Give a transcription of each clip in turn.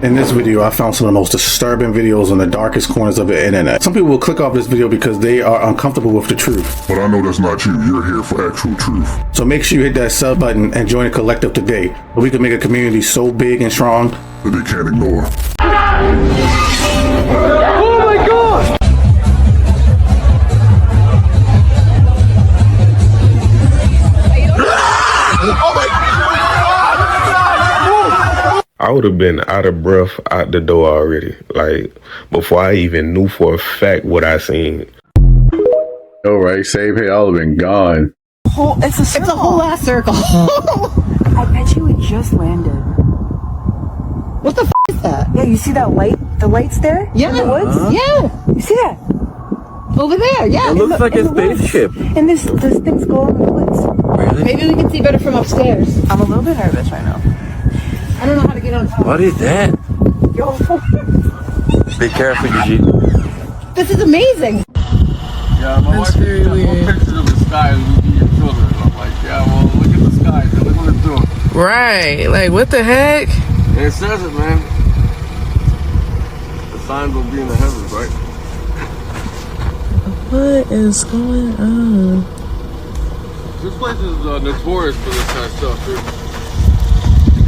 In this video, I found some of the most disturbing videos on the darkest corners of the internet. Some people will click off this video because they are uncomfortable with the truth. But I know that's not you. You're here for actual truth. So make sure you hit that sub button and join the collective today, so we can make a community so big and strong that they can't ignore. Oh my God! Oh my God! I would have been out of breath out the door already, like before I even knew for a fact what I seen. All right, same here. I would have been gone. It's a circle. It's a whole ass circle. I bet you it just landed. What the f is that? Yeah, you see that light? The light's there? Yeah. In the woods? Yeah. You see that? Over there, yeah. It looks like a spaceship. And this thing's going in the woods. Really? Maybe we can see better from upstairs. I'm a little bit nervous right now. I don't know how to get on top. What is that? Yo. Be careful, Gigi. This is amazing. Yeah, my wife took pictures of the sky and your children. I'm like, yeah, well, look at the sky. Look what it's doing. Right. Like, what the heck? And it says it, man. The signs will be in the heavens, right? What is going on? This place is notorious for this kind of stuff, dude.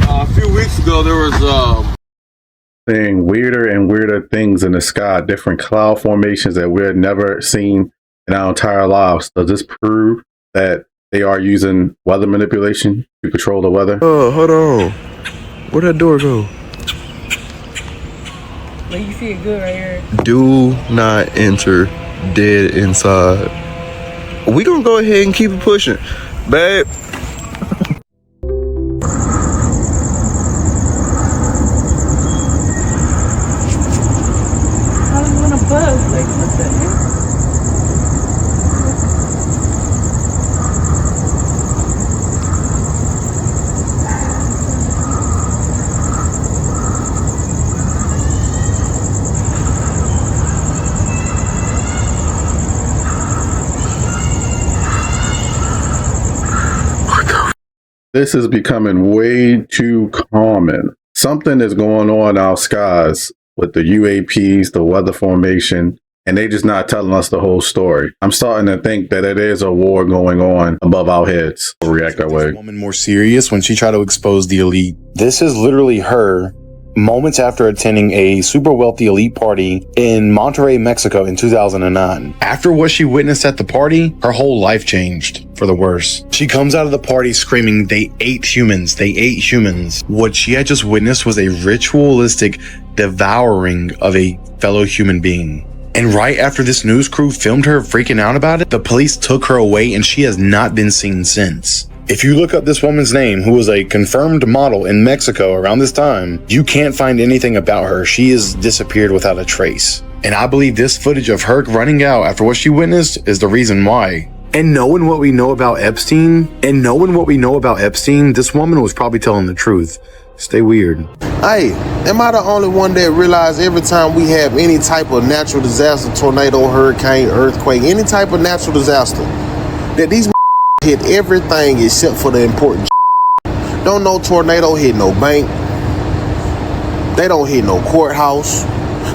A few weeks ago, there was Seeing weirder and weirder things in the sky, different cloud formations that we've never seen in our entire lives. Does this prove that they are using weather manipulation to control the weather? Oh, hold on. Where'd that door go? Well, you see it good right here. Do not enter dead inside. We gonna go ahead and keep it pushing, babe. How do you want to buzz? Like, what the heck? This is becoming way too common. Something is going on in our skies with the UAPs, the weather formation, and they just not telling us the whole story. I'm starting to think that it is a war going on above our heads. We'll react that way. Woman more serious when she tried to expose the elite. This is literally her moments after attending a super wealthy elite party in Monterrey, Mexico in 2009. After what she witnessed at the party, her whole life changed for the worse. She comes out of the party screaming, "They ate humans, they ate humans." What she had just witnessed was a ritualistic devouring of a fellow human being. And right after this news crew filmed her freaking out about it, the police took her away and she has not been seen since. If you look up this woman's name, who was a confirmed model in Mexico around this time, you can't find anything about her. She has disappeared without a trace. And I believe this footage of her running out after what she witnessed is the reason why. And knowing what we know about Epstein, this woman was probably telling the truth. Stay weird. Hey, am I the only one that realize every time we have any type of natural disaster, tornado, hurricane, earthquake, any type of natural disaster, that these hit everything except for the important Don't no tornado hit no bank. They don't hit no courthouse.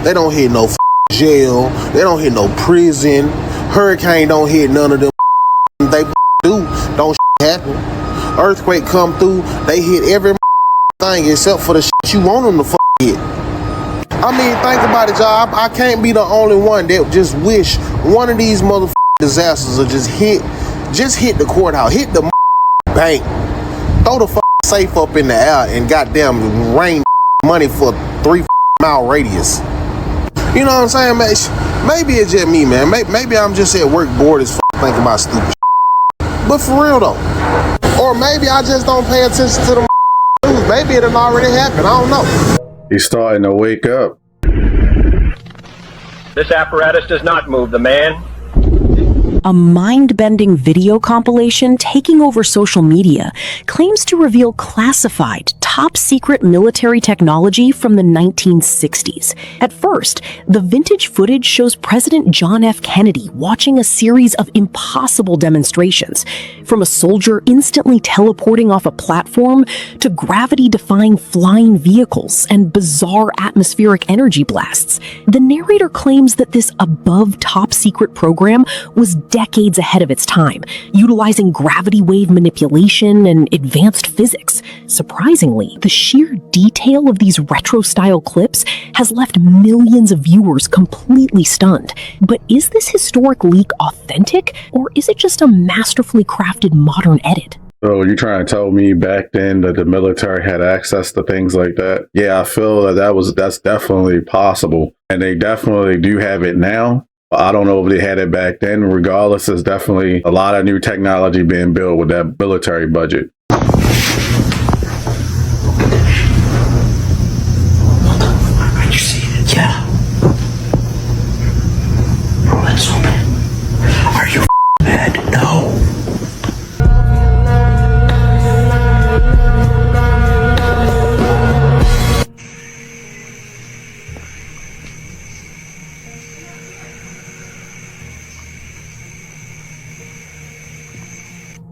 They don't hit no jail. They don't hit no prison. Hurricane don't hit none of them. They do. Don't happen. Earthquake come through. They hit every thing except for the you want them to hit. I mean, think about it, y'all. I can't be the only one that just wish one of these disasters will just hit the courthouse, hit the bank, throw the safe up in the air, and goddamn rain money for 3 mile radius. You know what I'm saying, man? Maybe it's just me, man. Maybe I'm just at work bored as thinking about stupid but for real though. Or maybe I just don't pay attention to the news. Maybe it done already happened. I don't know. He's starting to wake up. This apparatus does not move the man. A mind-bending video compilation taking over social media claims to reveal classified, top-secret military technology from the 1960s. At first, the vintage footage shows President John F. Kennedy watching a series of impossible demonstrations, from a soldier instantly teleporting off a platform to gravity-defying flying vehicles and bizarre atmospheric energy blasts. The narrator claims that this above top-secret program was decades ahead of its time, utilizing gravity wave manipulation and advanced physics. Surprisingly, the sheer detail of these retro-style clips has left millions of viewers completely stunned. But is this historic leak authentic, or is it just a masterfully crafted modern edit? So you trying to tell me back then that the military had access to things like that? Yeah, I feel that's definitely possible, and they definitely do have it now. But I don't know if they had it back then. Regardless, there's definitely a lot of new technology being built with that military budget. Did you see it? Yeah. Bro, let's open it. Are you mad? No.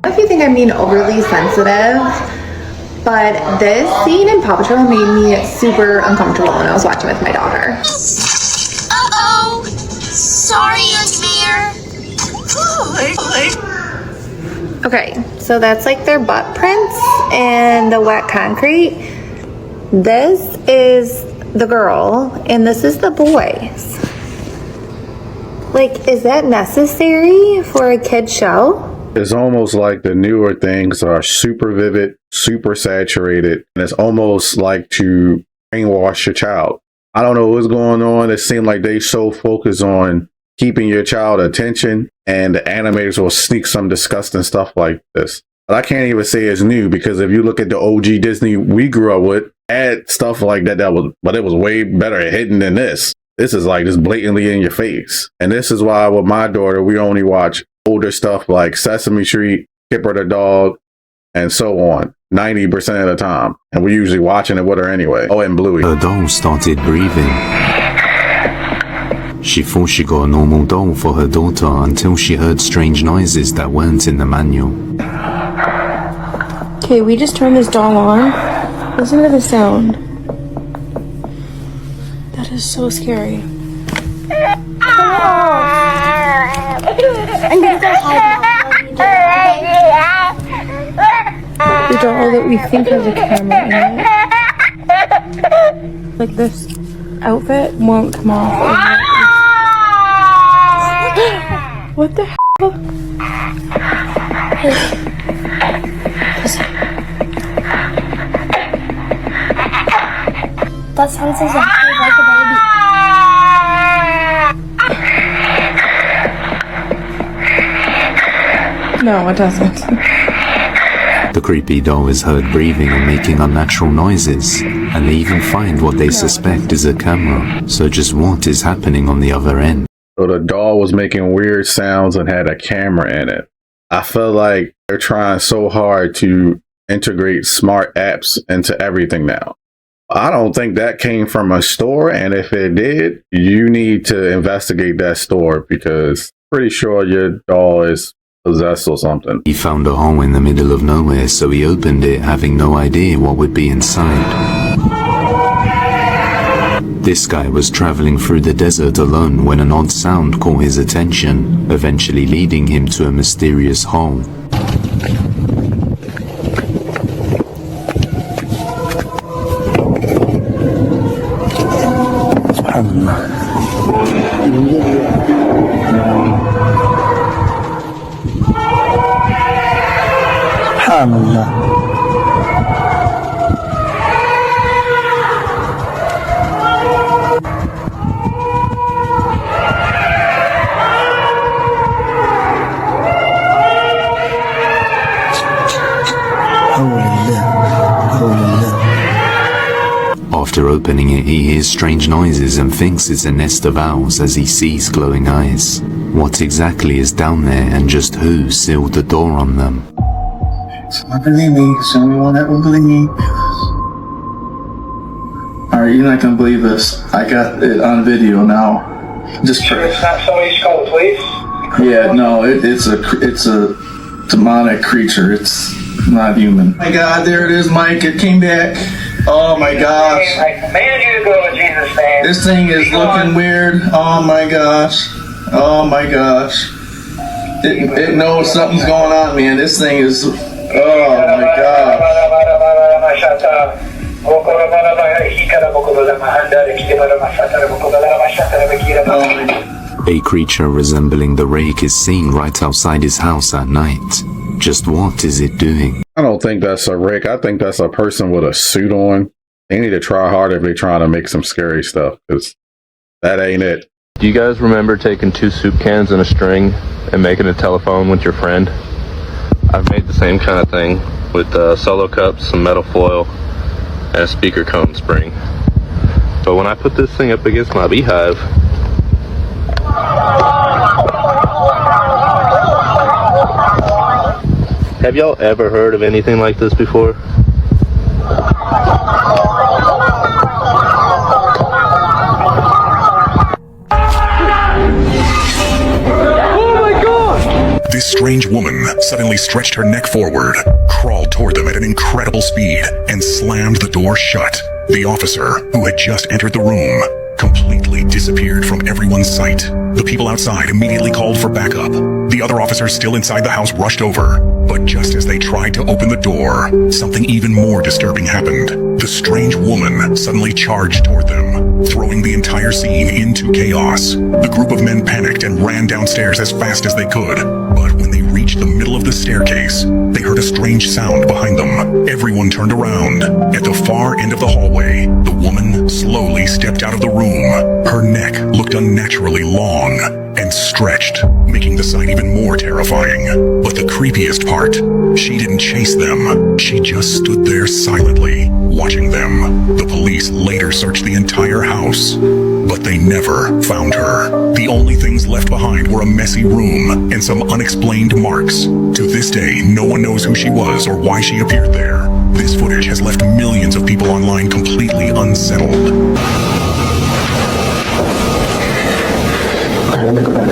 If you think I'm being overly sensitive, but this scene in Paw Patrol made me super uncomfortable when I was watching with my daughter. Uh-oh! Sorry, Aunt Mayor. Okay, so that's like their butt prints and the wet concrete. This is the girl, and this is the boys. Like, is that necessary for a kid's show? It's almost like the newer things are super vivid, super saturated, and it's almost like to brainwash your child. I don't know what's going on. It seemed like they so focused on keeping your child attention, and the animators will sneak some disgusting stuff like this. But I can't even say it's new, because if you look at the OG Disney we grew up with, had stuff like that, but it was way better hidden than this. This is like just blatantly in your face. And this is why with my daughter, we only watch older stuff like Sesame Street, Kipper the Dog, and so on, 90% of the time. And we're usually watching it with her anyway. Oh, and Bluey. Her doll started breathing. She thought she got a normal doll for her daughter until she heard strange noises that weren't in the manual. Okay, we just turned this doll on. Listen to the sound. That is so scary. I'm gonna go hide now. The doll that we think has a camera in it. Like this outfit won't come off. What the hell? That sounds exactly like a baby. No, it doesn't. The creepy doll is heard breathing and making unnatural noises, and they even find what they suspect is a camera. So just what is happening on the other end? So the doll was making weird sounds and had a camera in it. I feel like they're trying so hard to integrate smart apps into everything now. I don't think that came from a store, and if it did, you need to investigate that store, because I'm pretty sure your doll is possessed or something. He found a hole in the middle of nowhere, so he opened it, having no idea what would be inside. This guy was traveling through the desert alone when an odd sound caught his attention, eventually leading him to a mysterious hole. After opening it, he hears strange noises and thinks it's a nest of owls as he sees glowing eyes. What exactly is down there, and just who sealed the door on them? It's not believe me. It's the only one that will believe me. Alright, you're not gonna believe this. I got it on video now. Just Sure it's not somebody who's called the police? yeah, no, it's a demonic creature. It's not human. Oh my God, there it is, Mike. It came back. Oh my gosh. Man, you to go in Jesus' name. This thing is looking weird. Oh my gosh. Oh my gosh. It knows something's going on, man. This thing is. Oh my gosh. A creature resembling the rake is seen right outside his house at night. Just what is it doing? I don't think that's a rake. I think that's a person with a suit on. They need to try harder if they're trying to make some scary stuff, because that ain't it. Do you guys remember taking 2 soup cans and a string and making a telephone with your friend? I've made the same kind of thing with solo cups, some metal foil, and a speaker cone spring. But when I put this thing up against my beehive, have y'all ever heard of anything like this before? This strange woman suddenly stretched her neck forward, crawled toward them at an incredible speed, and slammed the door shut. The officer, who had just entered the room, completely disappeared from everyone's sight. The people outside immediately called for backup. The other officers still inside the house rushed over, but just as they tried to open the door, something even more disturbing happened. The strange woman suddenly charged toward them, throwing the entire scene into chaos. The group of men panicked and ran downstairs as fast as they could, but when they reached the middle of the staircase, they heard a strange sound behind them. Everyone turned around. At the far end of the hallway, the woman slowly stepped out of the room. Her neck looked unnaturally long and stretched, making the sight even more terrifying. But the creepiest part, she didn't chase them. She just stood there silently, watching them. The police later searched the entire house, but they never found her. The only things left behind were a messy room and some unexplained marks. To this day, no one knows who she was or why she appeared there. This footage has left millions of people online completely unsettled. Let me go back.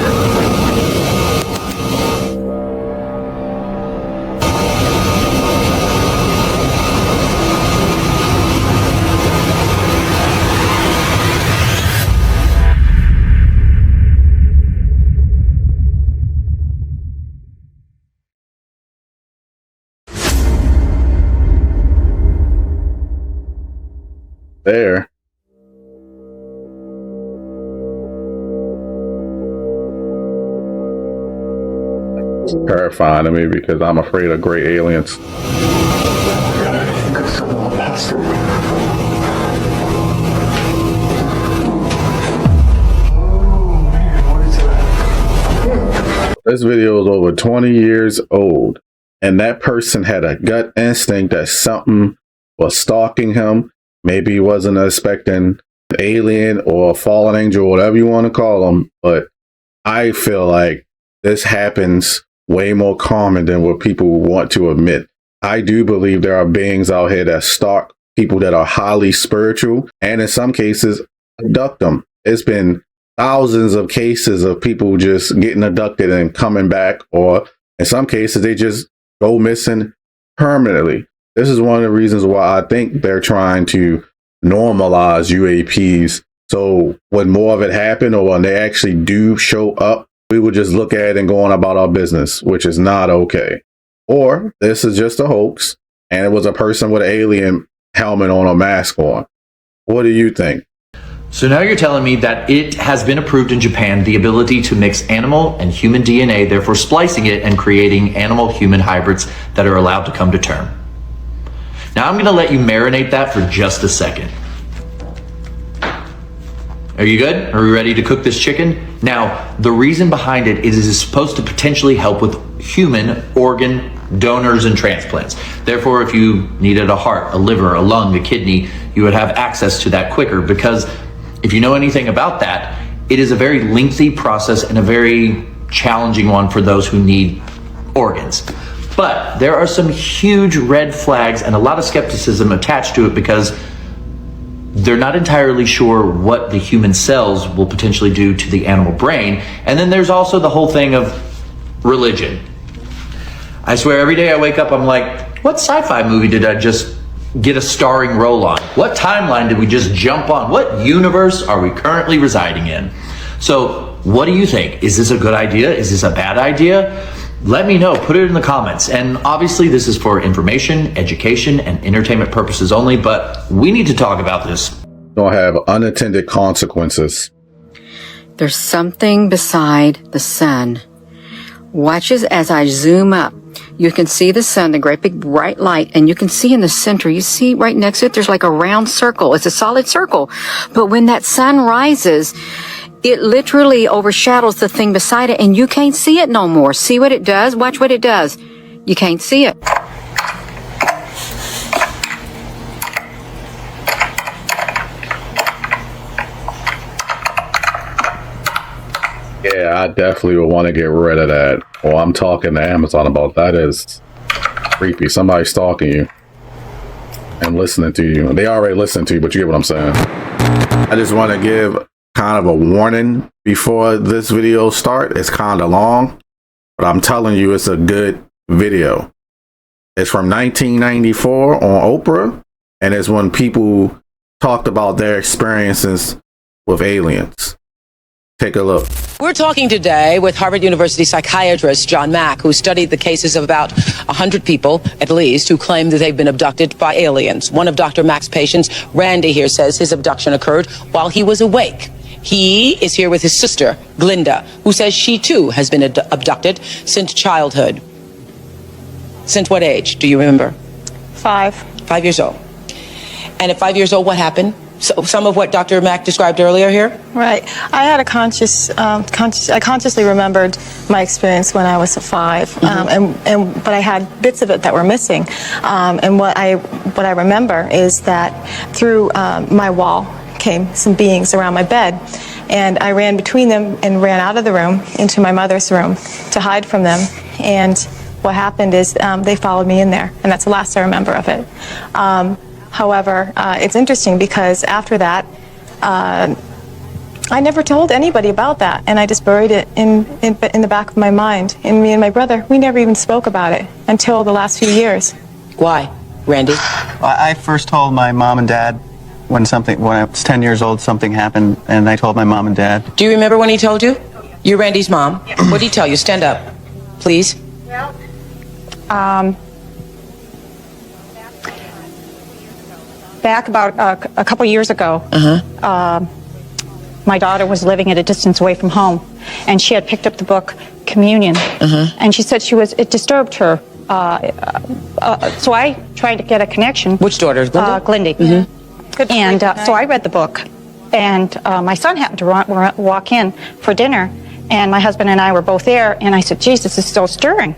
There. It's terrifying to me because I'm afraid of gray aliens. This video is over 20 years old, and that person had a gut instinct that something was stalking him. Maybe he wasn't expecting an alien or a fallen angel, whatever you want to call them, but I feel like this happens way more common than what people want to admit. I do believe there are beings out here that stalk people that are highly spiritual, and in some cases, abduct them. It's been thousands of cases of people just getting abducted and coming back, or in some cases, they just go missing permanently. This is one of the reasons why I think they're trying to normalize UAPs. So when more of it happen, or when they actually do show up, we would just look at it and go on about our business, which is not okay. Or this is just a hoax, and it was a person with an alien helmet on or mask on. What do you think? So now you're telling me that it has been approved in Japan, the ability to mix animal and human DNA, therefore splicing it and creating animal-human hybrids that are allowed to come to term. Now I'm gonna let you marinate that for just a second. Are you good? Are we ready to cook this chicken? Now, the reason behind it is it's supposed to potentially help with human organ donors and transplants. Therefore, if you needed a heart, a liver, a lung, a kidney, you would have access to that quicker, because if you know anything about that, it is a very lengthy process and a very challenging one for those who need organs. But there are some huge red flags and a lot of skepticism attached to it, because they're not entirely sure what the human cells will potentially do to the animal brain. And then there's also the whole thing of religion. I swear every day I wake up, I'm like, what sci-fi movie did I just get a starring role on? What timeline did we just jump on? What universe are we currently residing in? So what do you think? Is this a good idea? Is this a bad idea? Let me know. Put it in the comments. And obviously this is for information, education, and entertainment purposes only, but we need to talk about this. Don't have unintended consequences. There's something beside the sun. Watch as I zoom up. You can see the sun, the great big bright light, and you can see in the center, you see right next to it, there's like a round circle. It's a solid circle. But when that sun rises, it literally overshadows the thing beside it, and you can't see it no more. See what it does? Watch what it does. You can't see it. Yeah, I definitely would want to get rid of that. Well, I'm talking to Amazon about that. Is creepy. Somebody stalking you and listening to you. They already listen to you, but you get what I'm saying. I just want to give kind of a warning before this video start. It's kind of long, but I'm telling you, it's a good video. It's from 1994 on Oprah, and it's when people talked about their experiences with aliens. Take a look. We're talking today with Harvard University psychiatrist John Mack, who studied the cases of about 100 people, at least, who claim that they've been abducted by aliens. One of Dr. Mack's patients, Randy, here says his abduction occurred while he was awake. He is here with his sister, Glinda, who says she too has been abducted since childhood. Since what age? Do you remember? 5. 5 years old. And at 5 years old, what happened? So, some of what Dr. Mack described earlier here? Right. I had I consciously remembered my experience when I was 5, but I had bits of it that were missing. And what I remember is that through my wall came some beings around my bed, and I ran between them and ran out of the room into my mother's room to hide from them. And what happened is they followed me in there, and that's the last I remember of it. However, it's interesting because after that, I never told anybody about that, and I just buried it in the back of my mind. And me and my brother, we never even spoke about it until the last few years. Why, Randy? I first told my mom and dad when I was 10 years old, something happened, and I told my mom and dad. Do you remember when he told you? You're Randy's mom. Yeah. What did he tell you? Stand up, please. Back about a couple years ago, my daughter was living at a distance away from home, and she had picked up the book Communion, and she said it disturbed her. So I tried to get a connection. Which daughter? Glinda? Glinda. And so I read the book, and my son happened to walk in for dinner, and my husband and I were both there, and I said, "Geez, this is so stirring."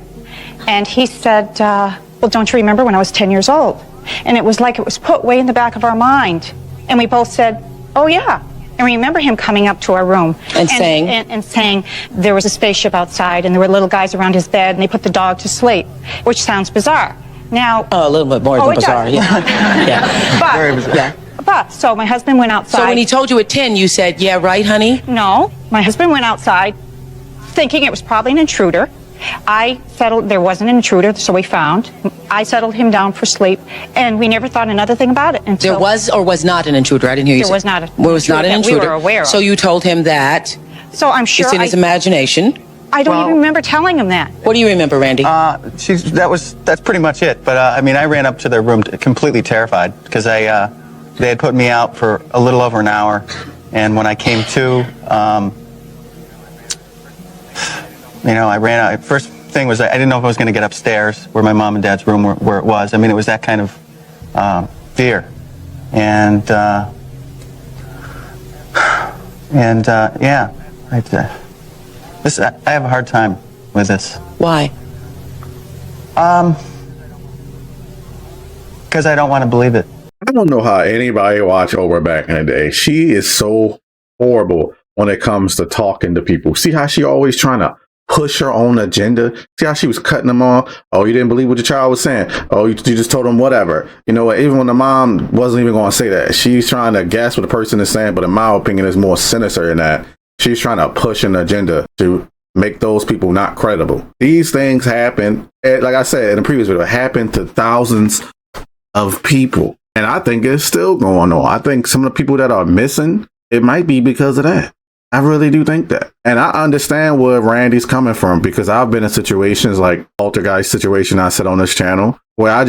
And he said, "Well, don't you remember when I was 10 years old?" And it was like it was put way in the back of our mind. And we both said, "Oh, yeah." And we remember him coming up to our room and saying? And saying there was a spaceship outside, and there were little guys around his bed, and they put the dog to sleep, which sounds bizarre. Now, a little bit more than bizarre, yeah. But, very bizarre. Yeah. But, so my husband went outside. So when he told you at 10, you said, "Yeah, right, honey"? No, my husband went outside thinking it was probably an intruder. I settled, there wasn't an intruder, so we found. I settled him down for sleep, and we never thought another thing about it until... There was or was not an intruder? I didn't hear you say. There was not an intruder. There was not an intruder. We were aware of. So you told him that. So I'm sure it's in his imagination. I don't even remember telling him that. What do you remember, Randy? That's pretty much it. But I mean, I ran up to their room completely terrified because they had put me out for a little over an hour, and when I came to, I ran out. First thing was I didn't know if I was going to get upstairs where my mom and dad's room where it was. I mean, it was that kind of fear, and yeah, I have a hard time with this. Why? Because I don't want to believe it. I don't know how anybody watched Oprah back in the day. She is so horrible when it comes to talking to people. See how she always trying to push her own agenda? See how she was cutting them off? Oh, you didn't believe what your child was saying. Oh, you just told them whatever. You know what? Even when the mom wasn't even going to say that. She's trying to guess what the person is saying, but in my opinion, it's more sinister than that. She's trying to push an agenda to make those people not credible. These things happen, like I said in the previous video, happen to thousands of people. And I think it's still going on. I think some of the people that are missing, it might be because of that. I really do think that. And I understand where Randy's coming from, because I've been in situations like poltergeist situation I said on this channel, where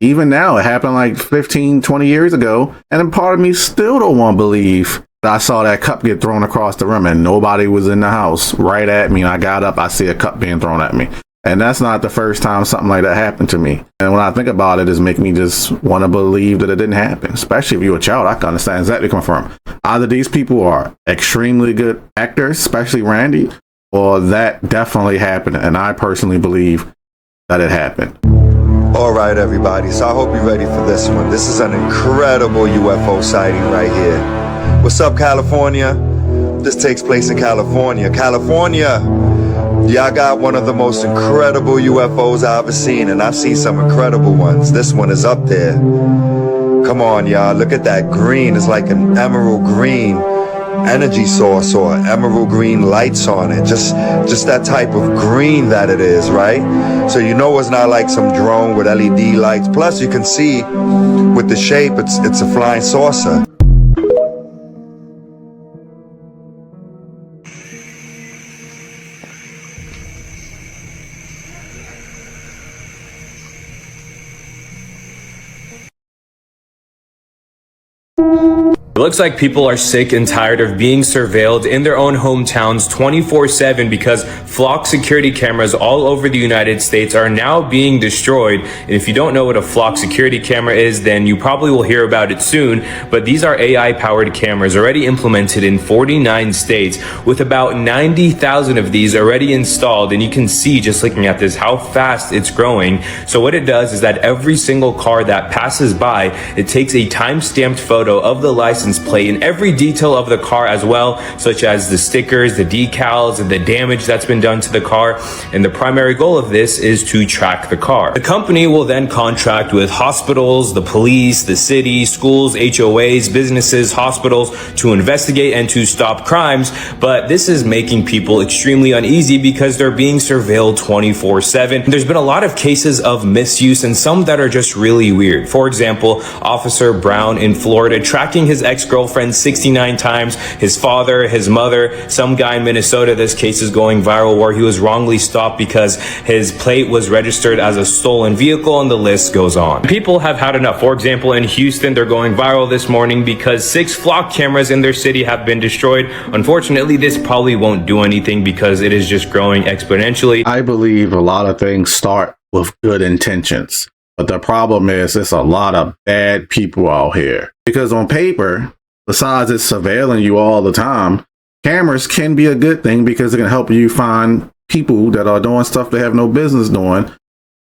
even now, it happened like 15, 20 years ago. And then part of me still don't want to believe that I saw that cup get thrown across the room and nobody was in the house right at me. And I got up, I see a cup being thrown at me. And that's not the first time something like that happened to me. And when I think about it, it's making me just want to believe that it didn't happen. Especially if you're a child, I can understand exactly where you're coming from. Either these people are extremely good actors, especially Randy, or that definitely happened. And I personally believe that it happened. All right, everybody. So I hope you're ready for this one. This is an incredible UFO sighting right here. What's up, California? This takes place in California. California! Y'all got one of the most incredible UFOs I've ever seen, and I've seen some incredible ones. This one is up there. Come on, y'all. Look at that green. It's like an emerald green energy source or emerald green lights on it. Just that type of green that it is, right? So you know it's not like some drone with LED lights. Plus, you can see with the shape, it's a flying saucer. It looks like people are sick and tired of being surveilled in their own hometowns 24/7 because flock security cameras all over the United States are now being destroyed. And if you don't know what a flock security camera is, then you probably will hear about it soon. But these are AI-powered cameras already implemented in 49 states with about 90,000 of these already installed. And you can see, just looking at this, how fast it's growing. So what it does is that every single car that passes by, it takes a time-stamped photo of the license plate and every detail of the car as well, such as the stickers, the decals, and the damage that's been done to the car. And the primary goal of this is to track the car. The company will then contract with hospitals, the police, the city, schools, HOAs, businesses, hospitals to investigate and to stop crimes. But this is making people extremely uneasy because they're being surveilled 24/7. There's been a lot of cases of misuse and some that are just really weird. For example, Officer Brown in Florida tracking his ex-girlfriend 69 times, his father, his mother, some guy in Minnesota. This case is going viral where he was wrongly stopped because his plate was registered as a stolen vehicle, and the list goes on. People have had enough. For example, in Houston, they're going viral this morning because 6 flock cameras in their city have been destroyed. Unfortunately, this probably won't do anything because it is just growing exponentially. I believe a lot of things start with good intentions. But the problem is there's a lot of bad people out here. Because on paper, besides it's surveilling you all the time, cameras can be a good thing because it can help you find people that are doing stuff they have no business doing.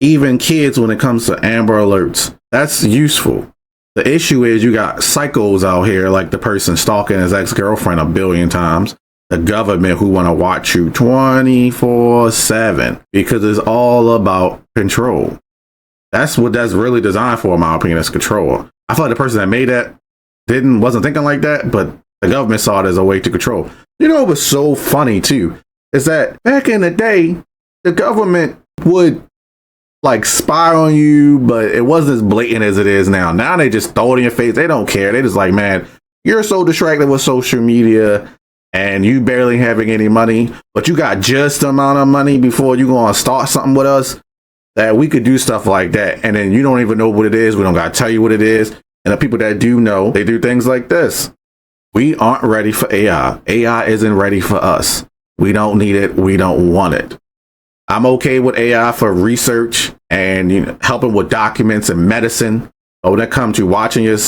Even kids when it comes to Amber Alerts. That's useful. The issue is you got psychos out here like the person stalking his ex-girlfriend 1 billion times. The government who want to watch you 24/7 because it's all about control. That's what that's really designed for, in my opinion, is control. I feel like the person that made that wasn't thinking like that, but the government saw it as a way to control. You know what was so funny too is that back in the day, the government would like spy on you, but it wasn't as blatant as it is now. Now they just throw it in your face. They don't care. They just like, man, you're so distracted with social media and you barely having any money, but you got just the amount of money before you gonna start something with us that we could do stuff like that. And then you don't even know what it is. We don't gotta tell you what it is. And the people that do know, they do things like this. We aren't ready for AI. AI isn't ready for us. We don't need it. We don't want it. I'm okay with AI for research and helping with documents and medicine. But when it comes to watching your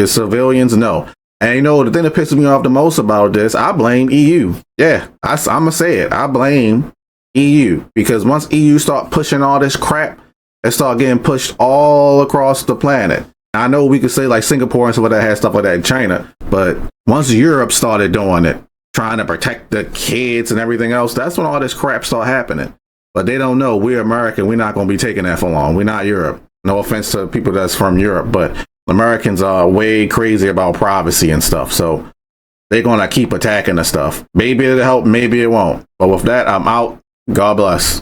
civilians, no. And the thing that pisses me off the most about this, I blame EU. Yeah, I'm gonna say it. I blame EU because once EU start pushing all this crap, it start getting pushed all across the planet. I know we could say like Singapore and stuff like that had stuff like that in China, but once Europe started doing it, trying to protect the kids and everything else, that's when all this crap start happening. But they don't know we're American. We're not going to be taking that for long. We're not Europe. No offense to people that's from Europe, but Americans are way crazy about privacy and stuff. So they're gonna keep attacking the stuff. Maybe it'll help, maybe it won't. But with that, I'm out. God bless.